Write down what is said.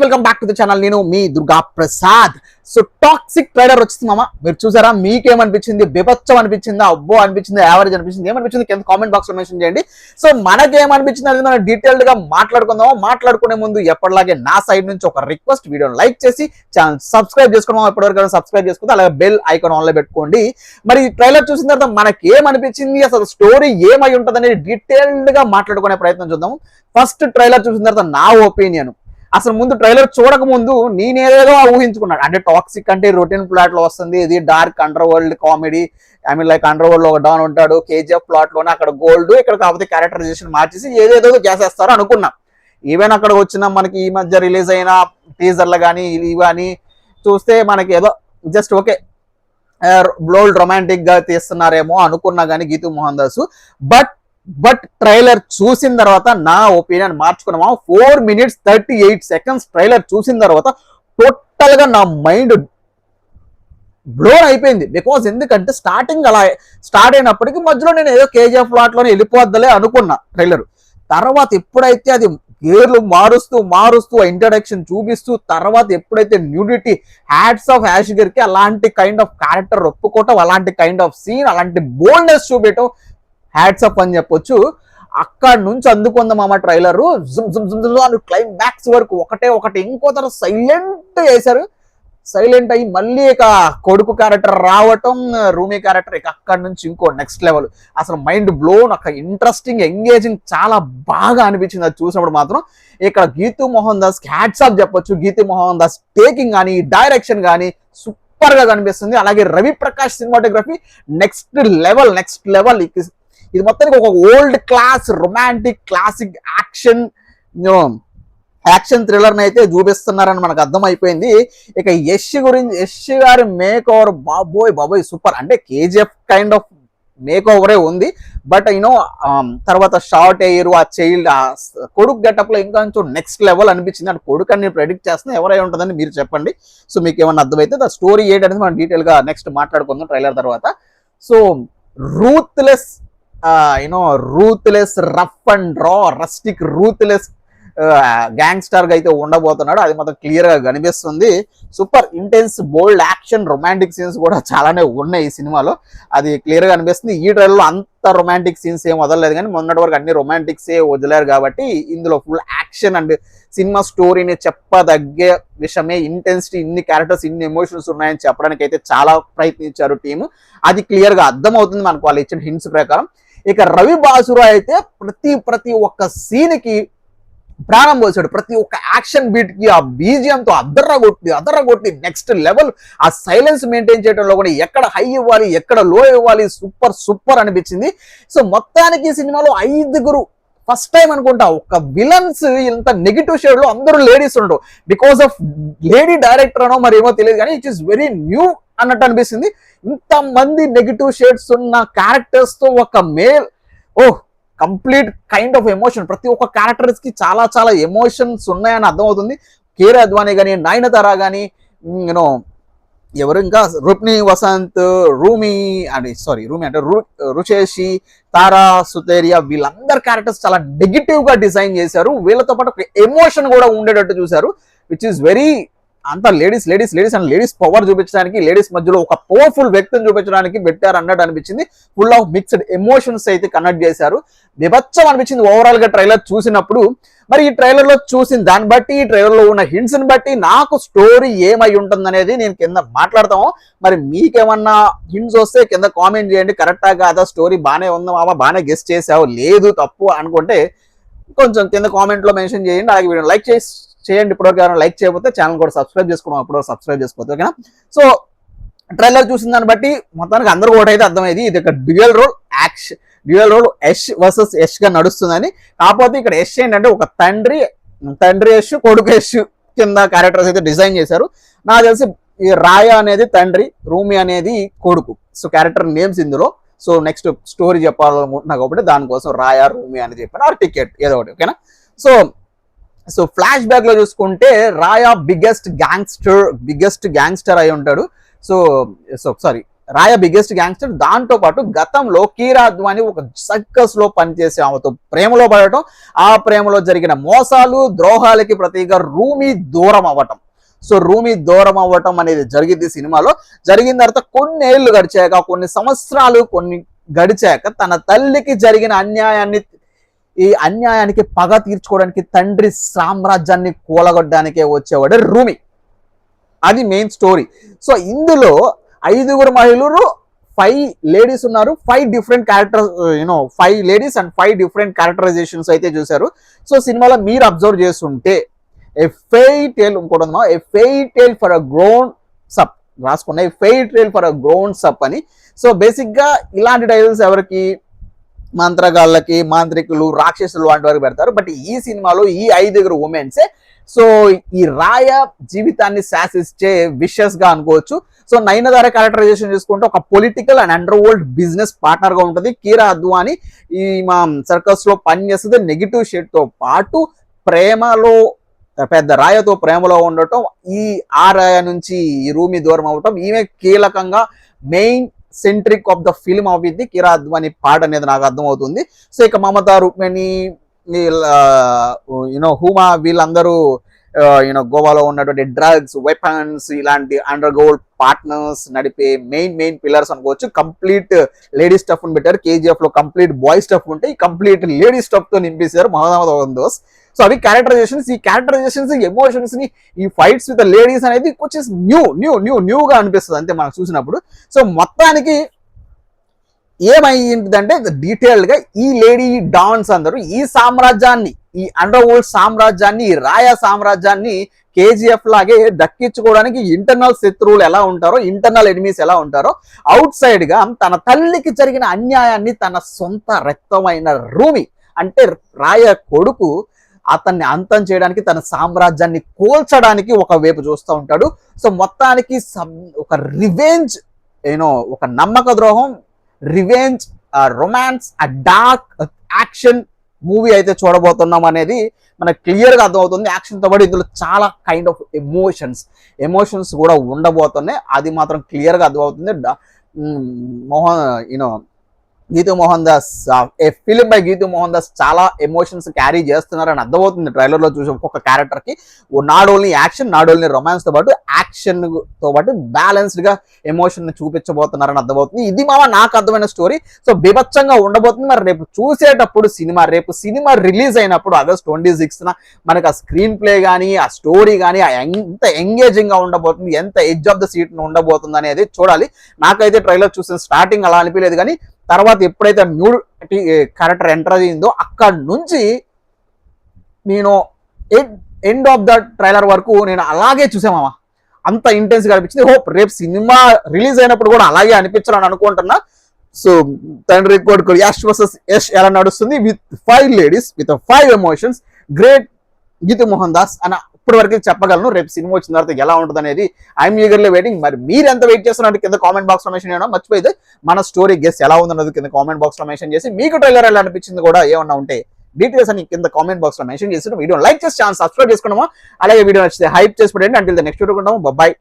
Welcome back to the channel. నేను మీ Durga Prasad. So toxic trailer వచ్చింది మామ, మీరు చూసారా? మీకేమనిపించింది? బీభత్సం అనిపించిందా, అబ్బో అనిపించింది, యావరేజ్ అనిపించింది, ఏమనిపించింది కింద కామెంట్ బాక్స్ లో మెన్షన్ చేయండి. సో మనకేమనిపించింది అనేది మనం డీటెయిల్డ్ గా మాట్లాడుకుందాం. మాట్లాడుకునే ముందు ఎప్పటిలాగే నా సైడ్ నుంచి ఒక రిక్వెస్ట్, వీడియోని లైక్ చేసి ఛానల్ సబ్స్క్రైబ్ చేసుకున్నాం. ఎప్పటివరకు సబ్స్క్రైబ్ చేసుకుంటే అలాగే బెల్ ఐకాన్ ఆన్ లో పెట్టుకోండి. మరి ఈ ట్రైలర్ చూసిన తర్వాత మనకేమనిపించింది, అసలు స్టోరీ ఏమై ఉంటుంది అనేది డీటెయిల్డ్ గా మాట్లాడుకునే ప్రయత్నం చూద్దాం. ఫస్ట్ ట్రైలర్ చూసిన తర్వాత నా ఒపీనియన్, అసలు ముందు ట్రైలర్ చూడక ముందు నేనేదో ఊహించుకున్నాను. అంటే టాక్సిక్ అంటే రొటీన్ ప్లాట్ లో వస్తుంది, ఇది dark under world comedy. I mean like under world లో ఒక డాన్ ఉంటాడు, కేజీఎఫ్ ప్లాట్ లోనే అక్కడ గోల్డ్, ఇక్కడ కాకపోతే క్యారెక్టరైజేషన్ మార్చేసి ఏదేదో చేసేస్తారు అనుకున్నా. ఈవెన్ అక్కడ వచ్చిన మనకి ఈ మధ్య రిలీజ్ అయిన టీజర్లు కానీ ఇవి కానీ చూస్తే మనకి ఏదో జస్ట్ ఓకే బోల్డ్ రొమాంటిక్ గా తీస్తున్నారేమో అనుకున్నా కానీ గీతూ మోహన్ దాస్. బట్ ట్రైలర్ చూసిన తర్వాత నా ఒపీనియన్ మార్చుకున్నామా. 4 minutes 38 seconds ట్రైలర్ చూసిన తర్వాత టోటల్ గా నా మైండ్ బ్లోన్ అయిపోయింది. బికాజ్ ఎందుకంటే స్టార్టింగ్ అలా స్టార్ట్ అయినప్పటికీ మధ్యలో నేను ఏదో కేజీఎఫ్ ప్లాట్ లోనే వెళ్ళిపోద్దలే అనుకున్నా ట్రైలర్. తర్వాత ఎప్పుడైతే అది గేర్లు మారుస్తూ ఇంట్రడక్షన్ చూపిస్తూ తర్వాత ఎప్పుడైతే న్యూడిటీ, హ్యాట్స్ ఆఫ్ యాష్ గారికి అలాంటి కైండ్ ఆఫ్ క్యారెక్టర్ ఒప్పుకోవటం, అలాంటి కైండ్ ఆఫ్ సీన్, అలాంటి బోల్డ్నెస్ చూపించడం, హ్యాట్స్ అప్ అని చెప్పొచ్చు. అక్కడ నుంచి అందుకుందామా ట్రైలర్ క్లైమాక్స్ వరకు ఒకటి ఇంకో తర్వాత సైలెంట్ వేశారు. సైలెంట్ అయ్యి మళ్ళీ ఇక కొడుకు క్యారెక్టర్ రావటం, రూమీ క్యారెక్టర్, ఇక అక్కడి నుంచి ఇంకో నెక్స్ట్ లెవెల్. అసలు మైండ్ బ్లోన్, ఒక ఇంట్రెస్టింగ్, ఎంగేజింగ్, చాలా బాగా అనిపించింది అది చూసినప్పుడు మాత్రం. ఇక్కడ గీతూ మోహన్ దాస్ హ్యాట్స్ ఆఫ్ చెప్పొచ్చు. గీతూ మోహన్ దాస్ టేకింగ్ కానీ డైరెక్షన్ కానీ సూపర్ గా కనిపిస్తుంది. అలాగే Ravi Prakash cinematography next level. ఇది మొత్తానికి ఒక old class romantic classic action thriller అయితే చూపిస్తున్నారని మనకు అర్థమైపోయింది. ఇక యష్ గారి మేక్ ఓవర్ బాబోయ్ సూపర్. అంటే కేజీఎఫ్ కైండ్ ఆఫ్ మేక్ ఓవరే ఉంది. బట్ తర్వాత షార్ట్ ఎయిర్, ఆ చైల్డ్, ఆ కొడుకు గెటప్ లో ఇంకా కొంచెం నెక్స్ట్ లెవెల్ అనిపించింది. అంటే కొడుకు అని ప్రెడిక్ట్ చేస్తున్నా, ఎవరై ఉంటుందని మీరు చెప్పండి. సో మీకు ఏమన్నా అర్థమైతే ద స్టోరీ ఏంటనేది మనం డీటెయిల్ గా నెక్స్ట్ మాట్లాడుకుందాం ట్రైలర్ తర్వాత. సో రూత్లెస్ రఫ్ అండ్ రా రస్టిక్ రూత్లెస్ గ్యాంగ్స్టర్ గా అయితే ఉండబోతున్నాడు. అది మాత్రం క్లియర్ గా కనిపిస్తుంది. సూపర్ ఇంటెన్స్ బోల్డ్ యాక్షన్ రొమాంటిక్ సీన్స్ కూడా చాలానే ఉన్నాయి ఈ సినిమాలో, అది క్లియర్ గా కనిపిస్తుంది. ఈ ట్రైలర్ లో అంత రొమాంటిక్ సీన్స్ ఏం వదలలేదు, కానీ మొన్నటి వరకు అన్ని రొమాంటిక్స్ వదిలేరు కాబట్టి ఇందులో ఫుల్ యాక్షన్ అండ్ సినిమా స్టోరీని చెప్పదగ్గే విషయమే. ఇంటెన్సిటీ, ఇన్ని క్యారెక్టర్స్, ఇన్ని ఎమోషన్స్ ఉన్నాయని చెప్పడానికి అయితే చాలా ప్రయత్నించారు టీము. అది క్లియర్ గా అర్థమవుతుంది మనకు వాళ్ళు ఇచ్చిన హింట్స్ ప్రకారం. ఇక రవి బాసురా అయితే ప్రతి ఒక్క సీన్ కి ప్రాణం పోసాడు. ప్రతి ఒక్క యాక్షన్ బీట్ కి ఆ బీజిఎంతో అదర్రగొట్టి నెక్స్ట్ లెవెల్. ఆ సైలెన్స్ మెయింటైన్ చేయడంలో కూడా ఎక్కడ హై ఇవ్వాలి, ఎక్కడ లో ఇవ్వాలి, సూపర్ అనిపించింది. సో మొత్తానికి సినిమాలో 5 ఫస్ట్ టైం అనుకుంటా ఒక విలన్స్ ఇంత నెగిటివ్ షేడ్ లో అందరూ లేడీస్ ఉండవు. బికాస్ ఆఫ్ లేడీ డైరెక్టర్ అనో మరి ఏమో తెలియదు, కానీ ఇట్ ఈస్ వెరీ న్యూ అన్నట్టు అనిపిస్తుంది. ఇంతమంది నెగిటివ్ షేడ్స్ ఉన్న క్యారెక్టర్స్ తో ఒక male complete kind of emotion, ప్రతి ఒక్క క్యారెక్టర్స్ కి చాలా ఎమోషన్స్ ఉన్నాయని అర్థమవుతుంది. కేర్ అద్వానీ కానీ, నయనతార కానీ, ఎవరు ఇంకా రుక్మిణి వసంత్, రూమీ అంటే రుచేషి, తారా సుతేరియా, వీళ్ళందరి క్యారెక్టర్స్ చాలా నెగిటివ్ గా డిజైన్ చేశారు. వీళ్ళతో పాటు ఒక ఎమోషన్ కూడా ఉండేటట్టు చూశారు, విచ్ ఈస్ వెరీ అంతా లేడీస్ అండ్ లేడీస్ పవర్ చూపించడానికి, లేడీస్ మధ్యలో ఒక పవర్ఫుల్ వ్యక్తిని చూపించడానికి పెట్టారు అన్నట్టు అనిపించింది. ఫుల్ ఆఫ్ మిక్స్డ్ ఎమోషన్స్ అయితే కనెక్ట్ చేశారు. బీభత్సం అనిపించింది ఓవరాల్ గా ట్రైలర్ చూసినప్పుడు. మరి ఈ ట్రైలర్ లో చూసిన దాన్ని బట్టి, ఈ ట్రైలర్ లో ఉన్న హింట్స్ ని బట్టి నాకు స్టోరీ ఏమై ఉంటుంది అనేది నేను కింద మాట్లాడతాము. మరి మీకేమన్నా హింట్స్ వస్తే కింద కామెంట్ చేయండి. కరెక్టా కాదా, స్టోరీ బాగానే ఉందా మామ, బాగానే గెస్ట్ చేసావు, లేదు తప్పు అనుకుంటే కొంచెం కింద కామెంట్ లో మెన్షన్ చేయండి. అలాగే వీడియో లైక్ చేయండి. ఇప్పటివరకు లైక్ చేయకపోతే ఛానల్ కూడా సబ్స్క్రైబ్ చేసుకున్నాం, అప్పుడు సబ్స్క్రైబ్ చేసుకోవచ్చు, ఓకేనా? సో ట్రైలర్ చూసిన దాన్ని బట్టి మొత్తానికి అందరూ కూడా అయితే అర్థమైంది, ఇది ఒక dual role Yash versus Yash గా నడుస్తుందని. కాకపోతే ఇక్కడ యష్ ఏంటంటే ఒక తండ్రి యష్, కొడుకు యష్ కింద క్యారెక్టర్స్ అయితే డిజైన్ చేశారు. నాకు తెలిసి ఈ రాయ అనేది తండ్రి, రూమి అనేది కొడుకు. సో క్యారెక్టర్ నేమ్స్ ఇందులో. సో నెక్స్ట్ స్టోరీ చెప్పాలనుకుంటున్నా కాబట్టి దానికోసం రాయ, రూమి అని చెప్పాను, ఆ టికెట్ ఏదో ఒకటి, ఓకేనా? సో ఫ్లాష్ బ్యాక్ లో చూసుకుంటే రాయా బిగ్గెస్ట్ గ్యాంగ్స్టర్ అయి ఉంటాడు. సో సారీ రాయ బిగ్గెస్ట్ గ్యాంగ్స్టర్. దాంతో పాటు గతంలో కీరా అద్వానీ ఒక సర్కస్ లో పనిచేసి ఆమెతో ప్రేమలో పడటం, ఆ ప్రేమలో జరిగిన మోసాలు ద్రోహాలకి ప్రతిగా రూమీ దూరం అవ్వటం. సో రూమీ దూరం అవ్వటం అనేది జరిగింది సినిమాలో. జరిగిన తర్వాత కొన్ని ఏళ్ళు గడిచాక, కొన్ని సంవత్సరాలు గడిచాక తన తల్లికి జరిగిన అన్యాయానికి పగ తీర్చుకోవడానికి తండ్రి సామ్రాజ్యాన్ని కూలగొట్టడానికే వచ్చేవాడు రూమీ. అది మెయిన్ స్టోరీ. సో ఇందులో 5 మహిళలు 5 లేడీస్ ఉన్నారు. 5 different character 5 ladies and 5 different characterisations అయితే చూశారు. సో సినిమాలో మీరు అబ్జర్వ్ చేస్తుంటే ఏ ఫెయిరీ టేల్ ఇంకోటి ఉందా, a fairy tale for a grownups రాసుకున్న, a fairy tale for a grownups అని. సో బేసిక్ గా ఇలాంటి టైటిల్స్ ఎవరికి, మంత్రగాళ్ళకి, మాంత్రికులు, రాక్షసులు లాంటి వారికి పెడతారు. బట్ ఈ సినిమాలో ఈ 5 ఉమెన్సే సో ఈ రాయ జీవితాన్ని శాసిస్తే విషస్ గా అనుకోవచ్చు. సో నయనతార క్యారెక్టరైజేషన్ చూసుకుంటే ఒక political and under world business partner గా ఉంటుంది. కీరా అద్వానీ ఈ మా సర్కస్ లో పనిచేస్తుంది. నెగిటివ్ షేడ్ తో పాటు ప్రేమలో పెద్ద రాయతో ప్రేమలో ఉండటం, ఆ రాయ నుంచి ఈ రూమీ దూరం అవటం, ఈమె కీలకంగా main centric of the film అవుతుంది. కీరా అద్వానీ పాట అనేది నాకు అర్థమవుతుంది. సో ఇక మమతా, రుక్మిణి, హూమా వీళ్ళందరూ గోవాలో ఉన్నటువంటి డ్రగ్స్, వెపన్స్ ఇలాంటి అండర్ గోల్డ్ పార్ట్నర్స్ నడిపే మెయిన్ పిల్లర్స్ అనుకోవచ్చు. కంప్లీట్ లేడీ స్టఫ్ ని పెట్టారు. కేజీఎఫ్ లో కంప్లీట్ బాయ్ స్టఫ్ ఉంటే ఈ కంప్లీట్ లేడీ స్టఫ్ తో నింపేశారు మహమ్మద్ దోస్. సో అవి క్యారెక్టరైజేషన్స్. ఈ క్యారెక్టరైజేషన్స్, ఎమోషన్స్ ని, ఈ ఫైట్స్ విత్ లేడీస్ అనేది కొంచెం న్యూగా అనిపిస్తుంది అంతే మనకు చూసినప్పుడు. సో మొత్తానికి ఏమైందంటే డీటెయిల్డ్ గా ఈ లేడీ డాన్స్ అందరూ ఈ సామ్రాజ్యాన్ని, ఈ అండర్ వరల్డ్ సామ్రాజ్యాన్ని, ఈ రాయ సామ్రాజ్యాన్ని కేజీఎఫ్ లాగే దక్కించుకోవడానికి ఇంటర్నల్ శత్రువులు ఎలా ఉంటారో, ఇంటర్నల్ ఎనిమీస్ ఎలా ఉంటారో, అవుట్ సైడ్ గా తన తల్లికి జరిగిన అన్యాయాన్ని తన సొంత రక్తమైన రూమీ అంటే రాయ కొడుకు అతన్ని అంతం చేయడానికి, తన సామ్రాజ్యాన్ని కూల్చడానికి ఒకవైపు చూస్తూ ఉంటాడు. సో మొత్తానికి ఒక రివెంజ్, ఒక నమ్మక ద్రోహం, revenge, romance, dark action movie అయితే చూడబోతున్నాం అనేది మనకు క్లియర్ గా అర్థమవుతుంది. యాక్షన్ తో పాటు ఇందులో చాలా కైండ్ ఆఫ్ ఎమోషన్స్ కూడా ఉండబోతున్నాయి. అది మాత్రం క్లియర్ గా అర్థమవుతుంది. గీతూ మోహన్ దాస్, ఏ ఫిలిం బై గీతూ మోహన్ దాస్ చాలా ఎమోషన్స్ క్యారీ చేస్తున్నారని అర్థమవుతుంది ట్రైలర్ లో చూసి. ఒక్కొక్క క్యారెక్టర్ కి not only action, not only romance తో పాటు యాక్షన్ తో పాటు బ్యాలెన్స్డ్ గా ఎమోషన్ ని చూపించబోతున్నారని అర్థమవుతుంది. ఇది నాకు అర్థమైన స్టోరీ. సో బీభత్సంగా ఉండబోతుంది. మరి రేపు చూసేటప్పుడు రేపు సినిమా రిలీజ్ అయినప్పుడు August 26న మనకు ఆ స్క్రీన్ ప్లే కానీ, ఆ స్టోరీ కానీ ఎంత ఎంగేజింగ్ గా ఉండబోతుంది, ఎంత ఎడ్జ్ ఆఫ్ ద సీట్ ఉండబోతుంది అనేది చూడాలి. నాకైతే ట్రైలర్ చూసిన స్టార్టింగ్ అలా అనిపించలేదు, కానీ తర్వాత ఎప్పుడైతే న్యూ క్యారెక్టర్ ఎంటర్ అయ్యిందో అక్కడ నుంచి నేను ఎండ్ ఆఫ్ ద ట్రైలర్ వరకు నేను అలాగే చూసామా, అంత ఇంటెన్స్ గా అనిపించింది. హోప్ రేపు సినిమా రిలీజ్ అయినప్పుడు కూడా అలాగే అనిపించాలని అనుకుంటున్నా. సో తండ్రి కొడుకు యష్ వర్సెస్ యష్ ఎలా నడుస్తుంది with 5 ladies with 5 emotions. Great Geethu Mohan Das అని ఇప్పటి వరకు చెప్పగలను. రేపు సినిమా వచ్చిన తర్వాత ఎలా ఉంటుంది అనేది ఐఎమ్ ఈగర్లీ వెయిటింగ్. మరి మీరు ఎంత వెయిట్ చేస్తున్నారు కింద కామెంట్ బాక్స్ లో మెన్షన్ చేయడం మర్చిపోయింది. మన స్టోరీ గెస్ ఎలా ఉందన్నది కింద కామెంట్ బాక్స్ లో మెన్షన్ చేసి, మీకు ట్రైలర్ ఎలా అనిపించింది కూడా ఏమన్నా ఉంటే డీటెయిల్స్ అని కింద కామెంట్ బాక్స్ లో మెన్షన్ చేసి, వీడియో లైక్ చేసి ఛానల్ సబ్స్క్రైబ్ చేసుకున్నాము. అలాగే వీడియో నచ్చితే హైప్ చేసి పడండి. అంటిల్ ద నెక్స్ట్ వీడియో ఉంటాము. బాయ్.